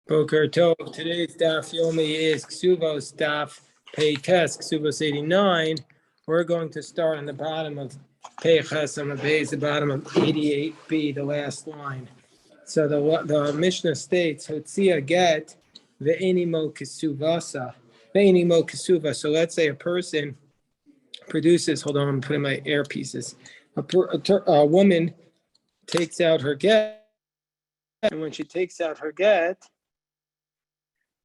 Boker Tov. Today's daf yomi is Kesubos daf Pei Tes Kesubos 89. We're going to start on the bottom of Pei Chesam and Pei, the bottom of 88b, the last line. So the Mishnah states Hotzia get ve'enimo Kesuvasa ve'enimo Kesuva. So let's say a person produces. Hold on, I'm putting my earpieces. A woman takes out her get, and when she takes out her get.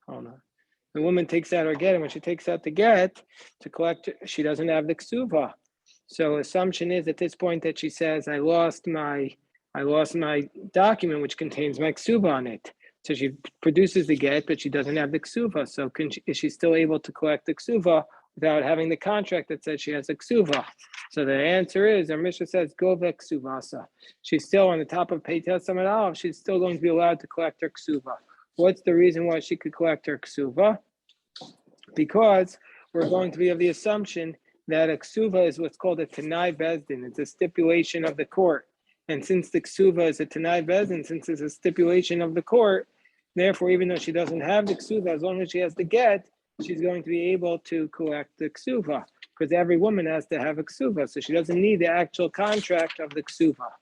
Hold on. The woman takes out her get, and when she takes out the get to collect, she doesn't have the ksuva. So assumption is at this point that she says, I lost my document which contains my ksuva on it. So she produces the get, but she doesn't have the ksuva. So is she still able to collect the ksuva without having the contract that says she has a ksuva? So the answer is, our Mishnah says, go ksuvasa. She's still on the top of Peitel Samad Aleph. She's still going to be allowed to collect her ksuva. What's the reason why she could collect her ksuva? Because we're going to be of the assumption that a ksuva is what's called a tanai bezdin. It's a stipulation of the court. And since the ksuva is a tanai bezdin, since it's a stipulation of the court, therefore, even though she doesn't have the ksuva, as long as she has the get, she's going to be able to collect the ksuva. Because every woman has to have a ksuva. So she doesn't need the actual contract of the ksuva.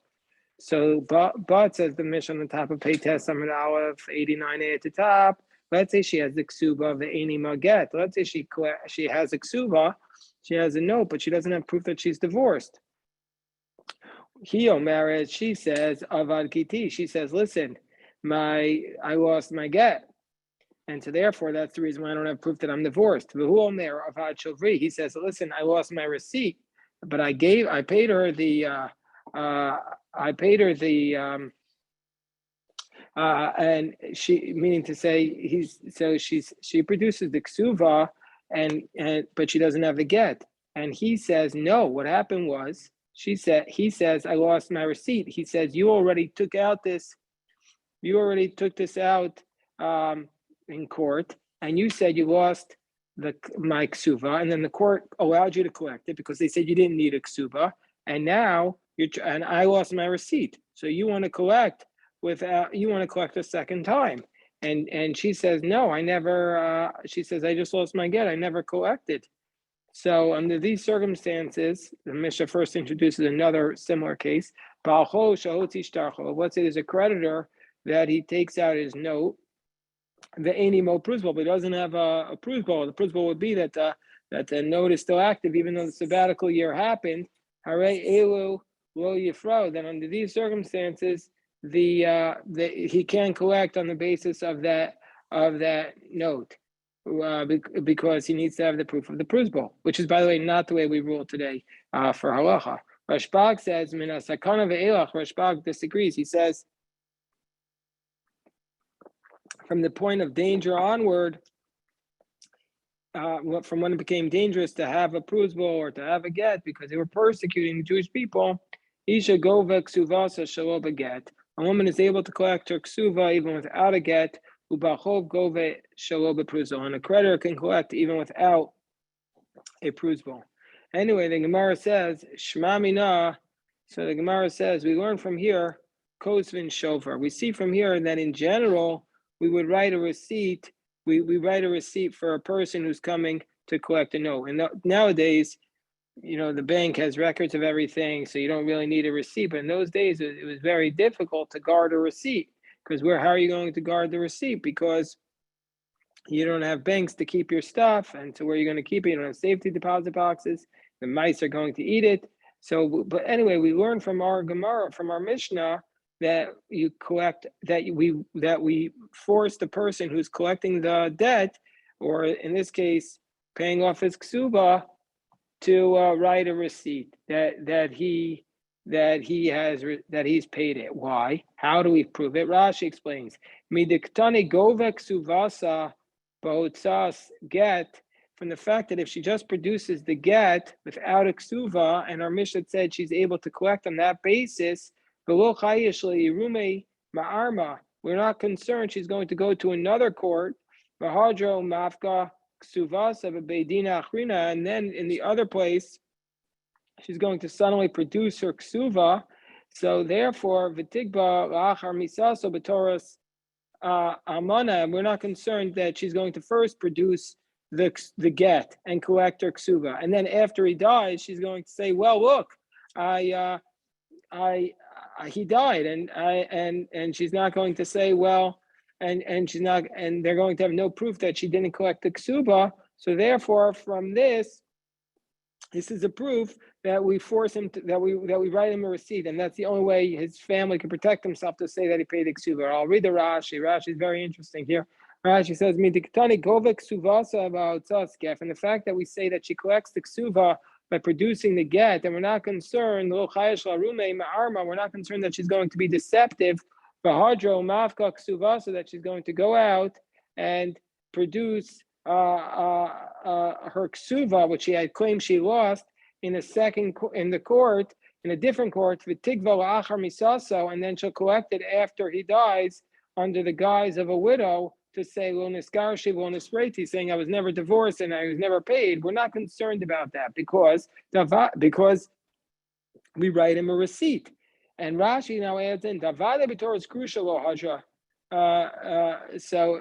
So, but says the Mishnah on the top of Peites Amud Aleph 89a at the top. Let's say she has the ksuva of the enima get. Let's say she has a ksuva, she has a note, but she doesn't have proof that she's divorced. Hio marriage, she says avad kiti. She says, listen, I lost my get, and so therefore that's the reason why I don't have proof that I'm divorced. V'hu omer avad shovri. He says, listen, I lost my receipt, but I paid her the. And she, meaning to say, she produces the ksuva, but she doesn't have the get. And he says, no, what happened was, he says, I lost my receipt. He says, you already took this out in court, and you said you lost my ksuva, and then the court allowed you to collect it because they said you didn't need a ksuva, and now and I lost my receipt. So you want to collect a second time. And she says, no, I never, she says, I just lost my get. I never collected. So under these circumstances, the Mishnah first introduces another similar case. Let's say there's a creditor that he takes out his note, the animo prusbal, but he doesn't have a prusbal. The prusbal would be that the note is still active, even though the sabbatical year happened. Hare elu lo yifro. Then under these circumstances, he can collect on the basis of that note, because he needs to have the proof of the prusbal, which is, by the way, not the way we rule today for halacha. Rashbag says, "Mina sakana ve'elach." Rashbag disagrees. He says, from the point of danger onward, from when it became dangerous to have a prusbal or to have a get because they were persecuting the Jewish people, Isha gova ksuvasa shalo beget. A woman is able to collect her ksuva even without a get. Ubachov gove shalo beprusbal, and a creditor can collect even without a prusbal. Anyway, the Gemara says Shema Mina. So the Gemara says we learn from here kosvin shofar. We see from here that in general we would write a receipt. We write a receipt for a person who's coming to collect a note. And nowadays, the bank has records of everything, so you don't really need a receipt. But in those days, it was very difficult to guard a receipt because how are you going to guard the receipt? Because you don't have banks to keep your stuff, and so where are you going to keep it? You don't have safety deposit boxes. The mice are going to eat it. So, but anyway, we learn from our Gemara, from our Mishnah, that we force the person who's collecting the debt, or in this case, paying off his ksuba, to write a receipt that he's paid it. Why? How do we prove it? Rashi explains: Midiktani govek ksuvasa ba'otzas get. From the fact that if she just produces the get without a ksuva, and our Mishnah said she's able to collect on that basis. We're not concerned she's going to go to another court, and then in the other place she's going to suddenly produce her ksuva. So therefore, Amana, we're not concerned that she's going to first produce the get and collect her ksuba, and then after he dies, she's going to say, "Well, look, I he died," and she's not going to say, "Well," and she's not, and they're going to have no proof that she didn't collect the ksuba. So therefore, from this is a proof that we force him to, that we write him a receipt, and that's the only way his family can protect himself, to say that he paid the ksuba. I'll read the Rashi. Rashi is very interesting here. Rashi says, "Midiktani govek ksuvasa about tzaskef," and the fact that we say that she collects the ksuva by producing the get, and we're not concerned, we're not concerned that she's going to be deceptive, so that she's going to go out and produce her ksuva, which she had claimed she lost, in a different court, and then she'll collect it after he dies under the guise of a widow, to say, saying I was never divorced and I was never paid. We're not concerned about that because we write him a receipt. And Rashi now adds in, Davada b'Torah is crucial, Hadra. So,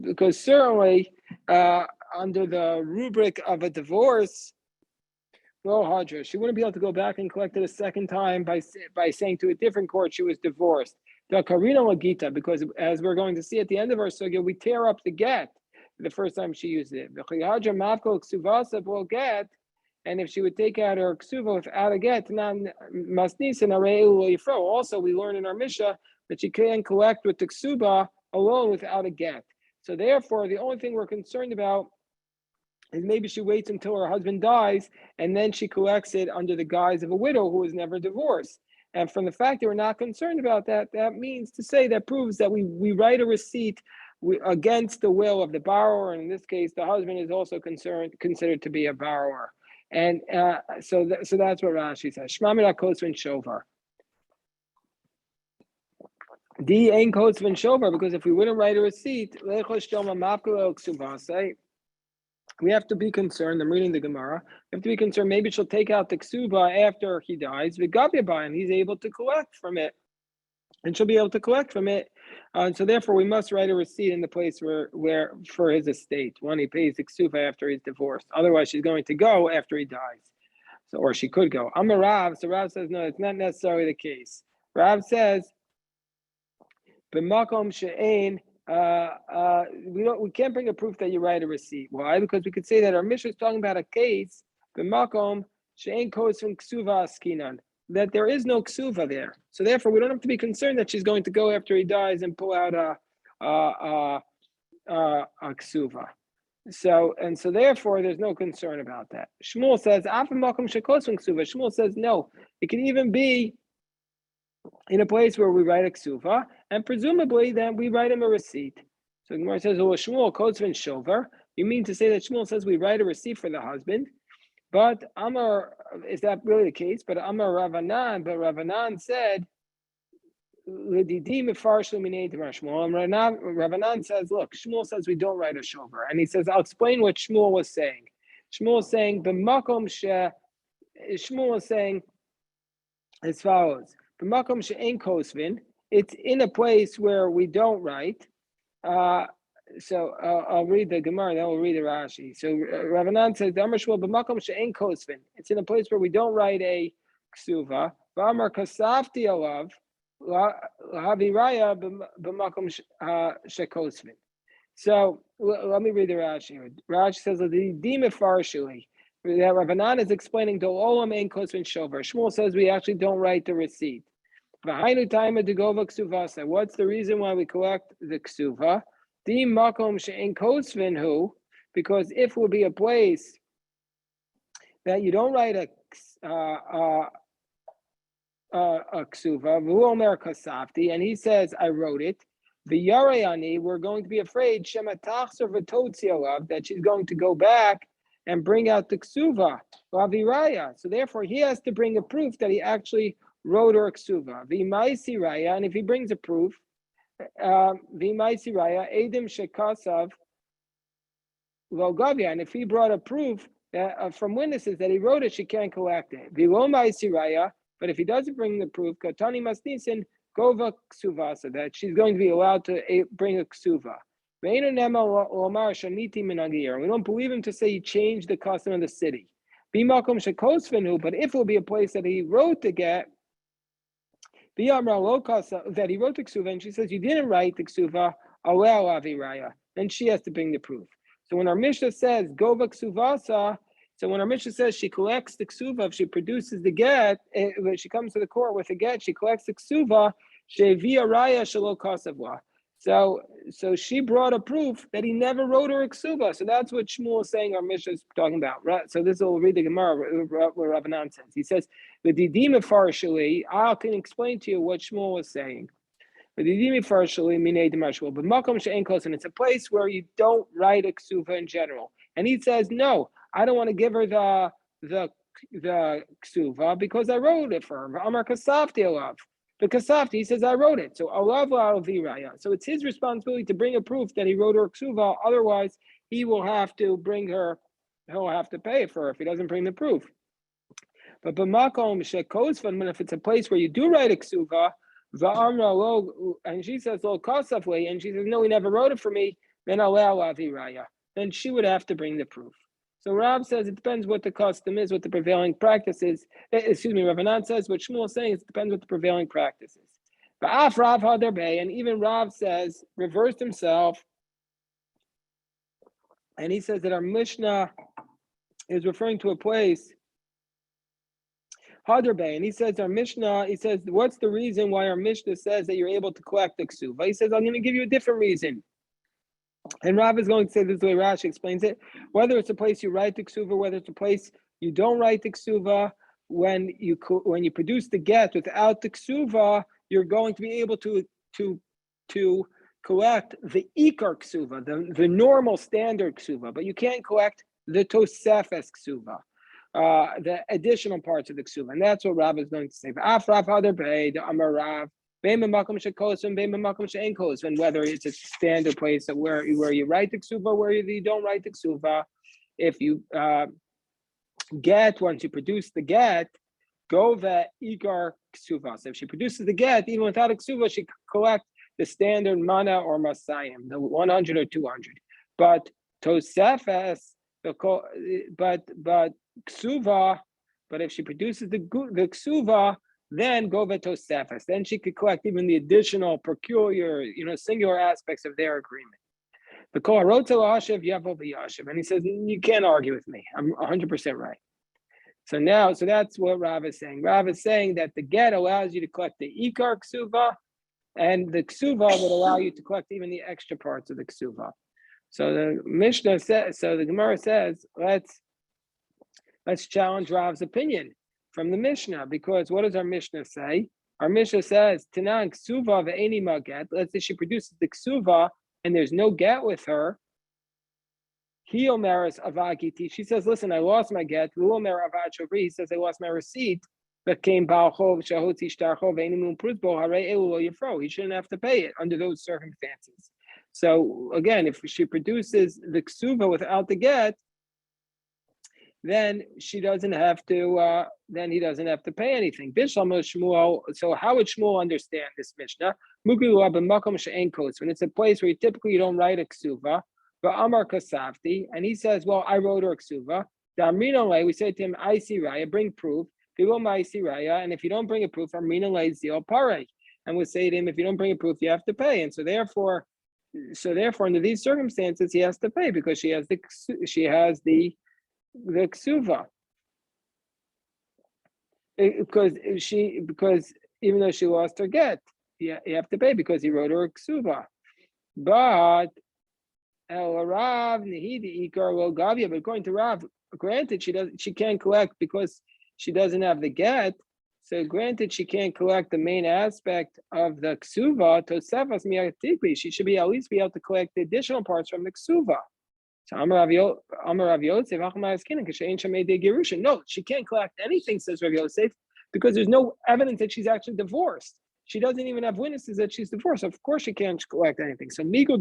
because certainly under the rubric of a divorce, Hadra, she wouldn't be able to go back and collect it a second time by saying to a different court she was divorced. The Karina Lagita, because as we're going to see at the end of our sugya, we tear up the get the first time she used it. The Chiyadra Mavko Ksuvasa will get, and if she would take out her ksuva without a get, also we learn in our Mishnah that she can collect with the ksuba alone without a get. So therefore, the only thing we're concerned about is maybe she waits until her husband dies and then she collects it under the guise of a widow who was never divorced. And from the fact that we're not concerned about that, that means to say, that proves that we write a receipt against the will of the borrower, and in this case, the husband is also considered to be a borrower. And so that's what Rashi says. Shmamira Kosvin Shovar. D ain't Kosvin Shovar, because if we wouldn't write a receipt, we have to be concerned. I'm reading the Gemara. We have to be concerned. Maybe she'll take out the ksuba after he dies. And he's able to collect from it, and she'll be able to collect from it. And so therefore, we must write a receipt in the place where for his estate when he pays the ksuba after he's divorced. Otherwise, she's going to go after he dies. So, or she could go. I'm a Rav. So Rav says no, it's not necessarily the case. Rav says, "B'makom she'ein." We can't bring a proof that you write a receipt. Why? Because we could say that our Mishnah is talking about a case, b'makom she'ein kosvin ksuva askinan, that there is no ksuva there. So therefore, we don't have to be concerned that she's going to go after he dies and pull out a ksuva. So therefore, there's no concern about that. Shmuel says, "Afim shekosvin ksuva." Shmuel says, no, it can even be in a place where we write a ksuva, and presumably then we write him a receipt. So the Gemara says, "Well, Shmuel kosvin shover." You mean to say that Shmuel says we write a receipt for the husband? But Amar, is that really the case? But Amar Ravanan said, "L'didim ifarshu minei demar Shmuel." And Ravanan says, "Look, Shmuel says we don't write a shover," and he says, "I'll explain what Shmuel was saying." Shmuel is saying, "B'makom she." Shmuel is saying as follows. B'makom she'ein kosvin, it's in a place where we don't write. So I'll read the Gemara, then we'll read the Rashi. So Ravanan says, "Amar Shmuel b'makom she'ein kosvin." It's in a place where we don't write a ksuva. V'amar kasafti alav lahaviraya b'makom she'kosvin. So let me read the Rashi. Rashi says, "L'didim ifarshu." That Ravanan is explaining to Olam ein kosvin shover. Shmuel says we actually don't write the receipt. V'hainu taima degova ksuvasa. What's the reason why we collect the ksuva? Di makom she'en kosvin hu, because if it will be a place that you don't write a ksuva, v'uomer kasafti, and he says I wrote it. V'yarayani, we're going to be afraid shema tachzer v'totzi alav, that she's going to go back and bring out the ksuva, laviraya. So therefore, he has to bring a proof that he actually wrote her ksuva. V'maisi raya, and if he brings a proof, v'maisi raya edim shekasav logavia, and if he brought a proof that, from witnesses that he wrote it, she can't collect it. V'lo maisi raya, but if he doesn't bring the proof, katani masnisin Gova ksuvasa, that she's going to be allowed to bring a ksuva. We don't believe him to say he changed the custom of the city. But if it will be a place that he wrote to get, that he wrote the ksuva, and she says you didn't write the ksuva, then she has to bring the proof. So when our Mishnah says Gova ksuvasa, so when our Mishnah says she collects the ksuva, if she produces the get, when she comes to the court with a get, she collects the ksuva, she'via raya shelo kasavla. So she brought a proof that he never wrote her a ksuba. So that's what Shmuel is saying our Mishnah is talking about. Right? So this will read the Gemara where Rabbanan says. He says, the Didima farshali, I can explain to you what Shmuel was saying. The Didima farshali minei demashmuel. But makom she'en kosen, it's a place where you don't write a ksuba in general. And he says, no, I don't want to give her the ksuva because I wrote it for her. Amar kasafti alav. The Kasafti, he says, I wrote it. So alav viraya. So it's his responsibility to bring a proof that he wrote her ksuva. Otherwise, he will have to bring her, he'll have to pay for her if he doesn't bring the proof. But b'makom shekozvan, if it's a place where you do write a ksuva, va'amra lo, and she says lo kasafli, and she says, no, he never wrote it for me, then alav viraya. Then she would have to bring the proof. So Rav says it depends what the custom is, what the prevailing practice is. Rabbanan says what Shmuel is saying is it depends what the prevailing practice is. Ba'af Rav Hadar Bey, and even Rav says, reversed himself, and he says that our Mishnah is referring to a place, Hadar Bey, and he says our Mishnah, he says, what's the reason why our Mishnah says that you're able to collect the ksuva? He says, I'm going to give you a different reason. And Rav is going to say this is the way Rashi explains it. Whether it's a place you write the ksuva, whether it's a place you don't write the ksuva, when you produce the get without the ksuva, you're going to be able to collect the ikar ksuva, the normal standard ksuva, but you can't collect the tosefes ksuva, the additional parts of the ksuva, and that's what Rav is going to say. Af Rav Hadar Bey, the Amar Rav. And whether it's a standard place where you write the ksuva, where you don't write the ksuva, if you get, once you produce the get, go the ikar ksuva. So if she produces the get, even without a ksuva, she collect the standard mana or masayim, the 100 or 200. But tosefes, but ksuva, but if she produces the ksuva, then go vetosefes. Then she could collect even the additional peculiar, singular aspects of their agreement. The kol harotel hashiv yavo v'yashiv, and he says you can't argue with me. I'm 100% right. So that's what Rav is saying. Rav is saying that the get allows you to collect the ikar ksuva, and the ksuva would allow you to collect even the extra parts of the ksuva. So the Mishnah says. So the Gemara says, let's challenge Rav's opinion from the Mishnah, because what does our Mishnah say? Our Mishnah says, Tanan ksuva ve'eni ma get. Let's say she produces the ksuva and there's no get with her. He omeres avagiti. She says, listen, I lost my get. Lu omer avad shovri. He says, I lost my receipt. But came ba'achov shahotzi shtarchov ve'eni mun pruzbo harei elu lo yifro. He shouldn't have to pay it under those circumstances. So again, if she produces the ksuva without the get, then she doesn't have to. Then he doesn't have to pay anything. Shmuel. So how would Shmuel understand this Mishnah? When it's a place where typically you don't write a ksuva, but Amar Kasafti, and he says, "Well, I wrote her a ksuva." We say to him, "I see raya, bring proof." And if you don't bring a proof, Amrina lay zil pare, and we say to him, if you don't bring a proof, you have to pay. And so therefore, under these circumstances, he has to pay because she has the ksuva, because even though she lost her get, you have to pay because he wrote her a ksuva. But El Rav Nehidi Ikar Lo Gavia, but according to Rav, granted she can't collect because she doesn't have the get. So granted she can't collect the main aspect of the ksuva. Tosefas miyatikli, she should at least be able to collect the additional parts from the ksuva. So Amar Rav Yosef, no, she can't collect anything, says Rav Yosef, because there's no evidence that she's actually divorced. She doesn't even have witnesses that she's divorced. Of course she can't collect anything. So Miko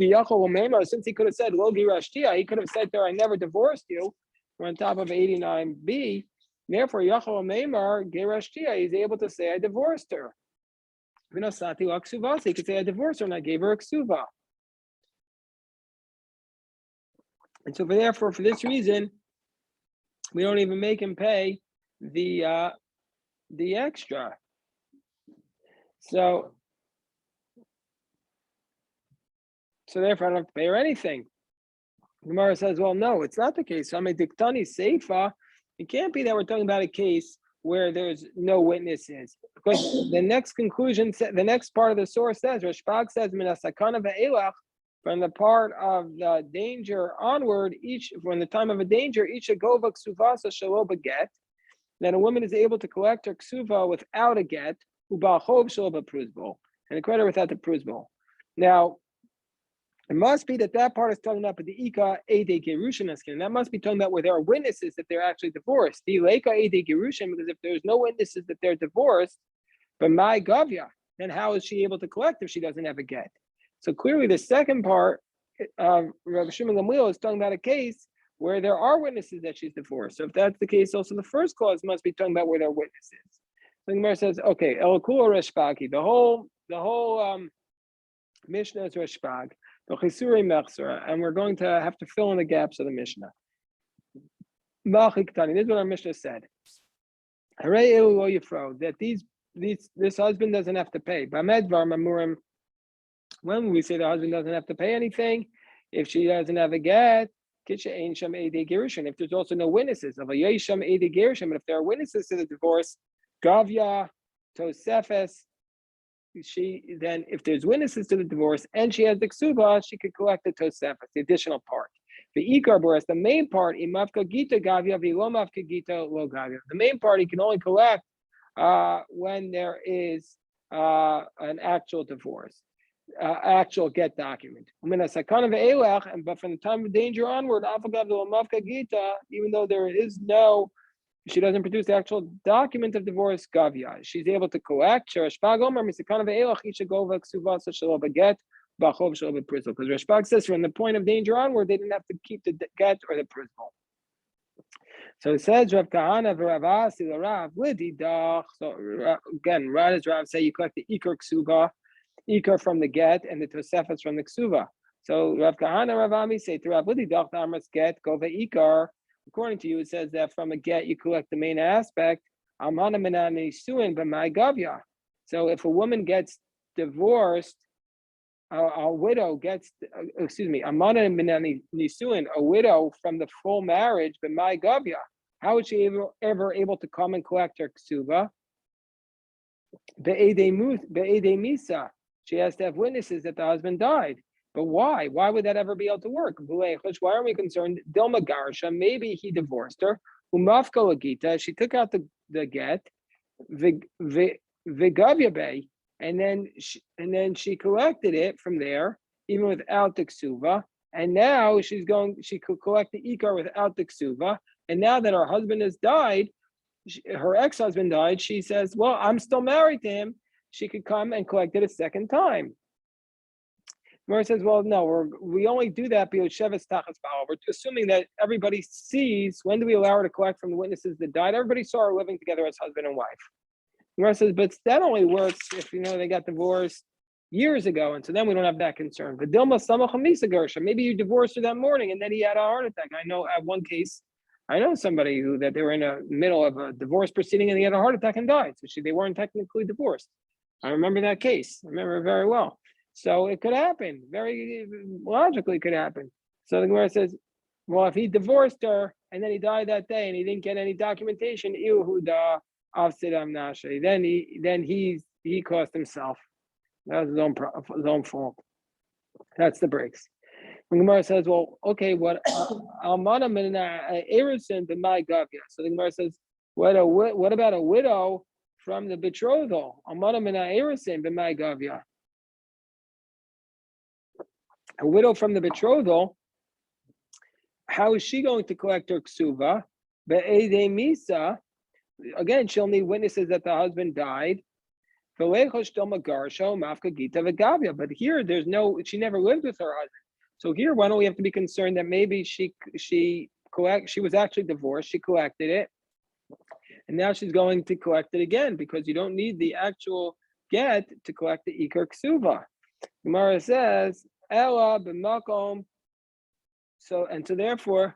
since he could have said Lo Girashtia, he could have said to her, I never divorced you. We're on top of 89b. Therefore, Yachol Meimar Girashtia, he's able to say I divorced her. He could say I divorced her and I gave her a ksuva. And so therefore, for this reason, we don't even make him pay the extra. So therefore, I don't have to pay her anything. Gemara says, well, no, it's not the case. So I'm a diktani seifa. It can't be that we're talking about a case where there's no witnesses. Because the next conclusion, the next part of the source says, Rashbag says, Minasakana ve'elach, from the part of the danger onward, from the time of a danger, each agova ksuvasa shaloba get, that a woman is able to collect her ksuva without a get, ubachov shaloba pruzbol, and a creditor without the pruzbol. Now, it must be that part is talking about the Ika Ede Gerushin Askin. That must be talking about where there are witnesses that they're actually divorced. The Leika Ede Gerushin, because if there's no witnesses that they're divorced, but my Gavya, then how is she able to collect if she doesn't have a get? So clearly the second part of Rabbi Shimon Gamliel is talking about a case where there are witnesses that she's divorced. So if that's the case, also the first clause must be talking about where there are witnesses. So the Gemara says, okay, Elakula Reshpaki, the whole Mishnah is Reshpag. And we're going to have to fill in the gaps of the Mishnah. This is what our Mishnah said. That this husband doesn't have to pay. When we say the husband doesn't have to pay anything, if she doesn't have a get, if there's also no witnesses, but if there are witnesses to the divorce, Gavya, Tosefes, then if there's witnesses to the divorce and she has the ksuba, she could collect the tosefes, the additional part. The ikar boras, the main part, imavka gita gavya vilomavka gita lo gavya. The main part he can only collect when there is an actual divorce, actual get document. But from the time of danger onward, even though there is no, she doesn't produce the actual document of divorce, Gavya. She's able to collect. Because Rashbag says from the point of danger onward, they didn't have to keep the get or the prismal. So it says, Rav Kahana v'Rav Asi l'Rav l'didach. So again, Rav is Rav say you collect the Iker Ksuba, Iker from the get, and the Tosefes from the Ksuba. So Rav Kahana, Rav Ami say to Rav l'didach, the Amras get, go ve'Iker. According to you, it says that from a get you collect the main aspect. So if a woman gets divorced, a widow gets, a widow from the full marriage, how is she ever able to come and collect her ksuba? She has to have witnesses that the husband died. But why? Why would that ever be able to work? Why are we concerned? Dilma Garsha, maybe he divorced her. Umafka Lagita, she took out the get, Vigavya Bay, and then she collected it from there, even without the ksuva. And now she could collect the ikar without the ksuva. And now that her husband has died, her ex-husband died, she says, well, I'm still married to him. She could come and collect it a second time. Mara says, well, no, we only do that because Sheves Tachas Baal. We're assuming that everybody sees, when do we allow her to collect from the witnesses that died? Everybody saw her living together as husband and wife. Mara says, but that only works if, they got divorced years ago, and so then we don't have that concern. But Dilma Samach Hamisa Gersha, maybe you divorced her that morning, and then he had a heart attack. I know at one case, I know somebody that they were in the middle of a divorce proceeding, and he had a heart attack and died. So they weren't technically divorced. I remember that case. I remember it very well. So it could happen. Very logically could happen. So the Gemara says, well, if he divorced her and then he died that day and he didn't get any documentation, then he caused himself. That was his own fault. That's the breaks. When Gemara says, well, okay, what Almana Mina Erison b'mai Gavya. So the Gemara says, what about a widow from the betrothal? Almana Mina Erison b'mai Gavya. A widow from the betrothal, how is she going to collect her ksuva? Be'edei misa, again, she'll need witnesses that the husband died. But here, she never lived with her husband. So here, why don't we have to be concerned that maybe she was actually divorced, she collected it, and now she's going to collect it again because you don't need the actual get to collect the Iker Ksuva. Gemara says, Ella b'makom. So therefore,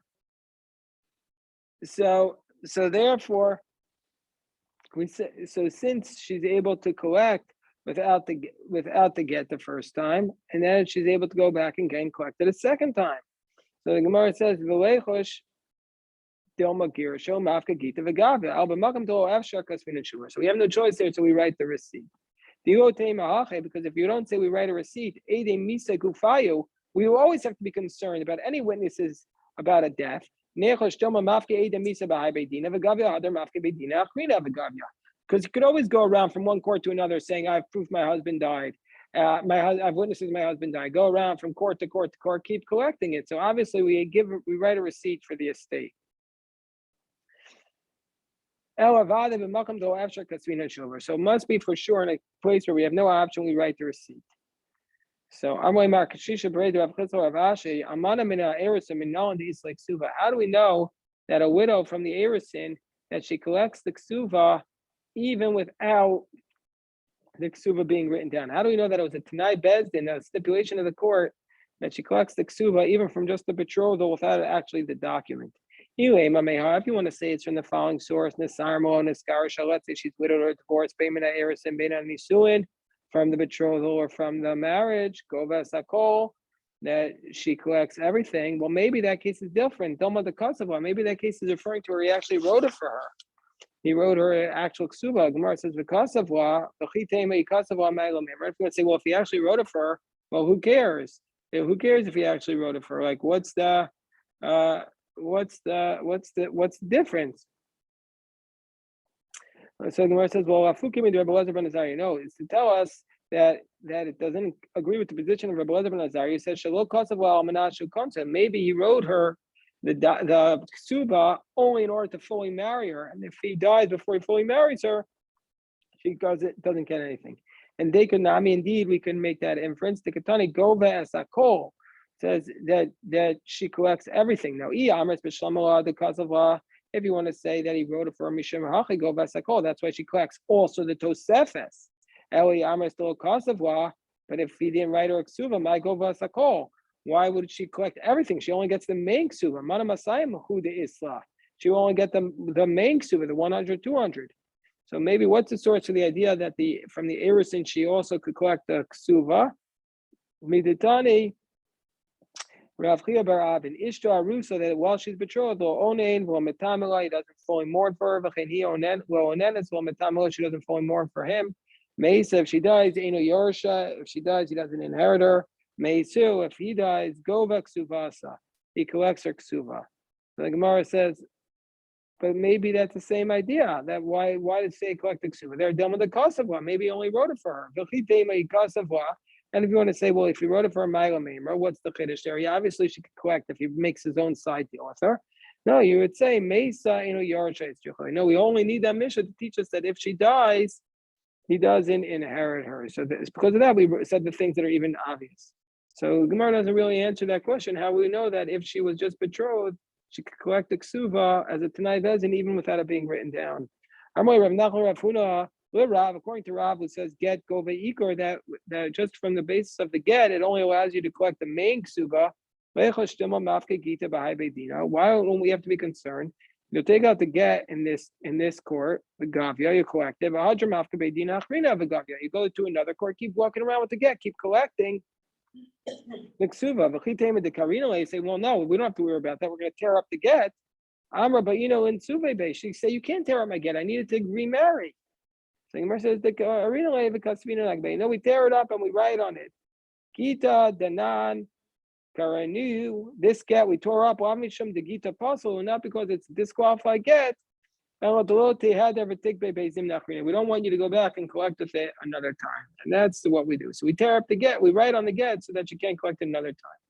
we say, so since she's able to collect without the get the first time, and then she's able to go back and collect it a second time. So the Gemara says, so we have no choice there, so we write the receipt. Because if you don't say we write a receipt, we will always have to be concerned about any witnesses about a death. Because you could always go around from one court to another saying, I've proof my husband died. I've witnesses my husband died. Go around from court to court to court, keep collecting it. So obviously we write a receipt for the estate. So it must be for sure in a place where we have no option, we write the receipt. So how do we know that a widow from the Erisin, that she collects the ksuva even without the ksuva being written down? How do we know that it was a Tanai Bezdin, a stipulation of the court, that she collects the ksuva even from just the betrothal without actually the document? If you want to say it's from the following source, let's say she's widowed or divorced, from the betrothal or from the marriage, that she collects everything. Well, maybe that case is different. Maybe that case is referring to where he actually wrote it for her. He wrote her actual ksuba. Gemara says, if you say, well, if he actually wrote it for her, well, who cares? Who cares if he actually wrote it for her? Like, what's the difference? So the Gemara says, well, it's to tell us that it doesn't agree with the position of Rabbi Elazar ben Azariah. He says, maybe he wrote her the ksuba only in order to fully marry her, and if he dies before he fully marries her, she doesn't get anything. And they could not. Indeed, we can make that inference. The Katani Gova Asakol says that she collects everything. Now, if you want to say that he wrote it for Mishum Hachi Gova Asakol, that's why she collects also the Tosefes. Eli Amr is still a Kasavwa, but if he didn't write her a ksuva, my Gova Asakol. Why would she collect everything? She only gets the main ksuva. Mana Masayim Hu de Isla. She will only get the main ksuva, the 100, 200. So maybe what's the source of the idea that from the Erisin she also could collect the ksuva? Miditani Rav Chia bar Abin Ishto Arusa, that while she's betrothed, Onein will metamela, he doesn't fully mourn for her. V'chein he onen as well metamela, she doesn't fully mourn for him. Meisa, if she dies, Eino Yorsha, if she dies, he doesn't inherit her. Meisu, if he dies, Gova Ksuvasa, he collects her ksuva. So the Gemara says, but maybe that's the same idea. That why did it say collect the ksuva? They're done with the kasavwa. Maybe he only wrote it for her. And if you want to say, well, if he wrote it for a Maila Meimer, what's the chiddush there? Yeah, obviously she could collect if he makes his own side deal with her. No, you would say Meisa Inu Yarsha. No, we only need that mission to teach us that if she dies, he doesn't inherit her. So it's because of that we said the things that are even obvious. So Gemara doesn't really answer that question. How we know that if she was just betrothed, she could collect the ksuva as a Tanai Vezin even without it being written down. According to Rav, who says get gove ikor, that just from the basis of the get, it only allows you to collect the main ksuba. Why don't we have to be concerned? You'll take out the get in this court, the gavya, you collect it. You go to another court, keep walking around with the get, keep collecting the ksuva. You say, well, no, we don't have to worry about that. We're going to tear up the get. Amra, but in Suvebe, she say, you can't tear up my get. I needed to remarry. So Gemara says, no, we tear it up and we write on it. Gita, Danan, Karanu, this get we tore up, Amisham, the Gita Apostle, not because it's disqualified get. We don't want you to go back and collect it another time. And that's what we do. So we tear up the get, we write on the get so that you can't collect it another time.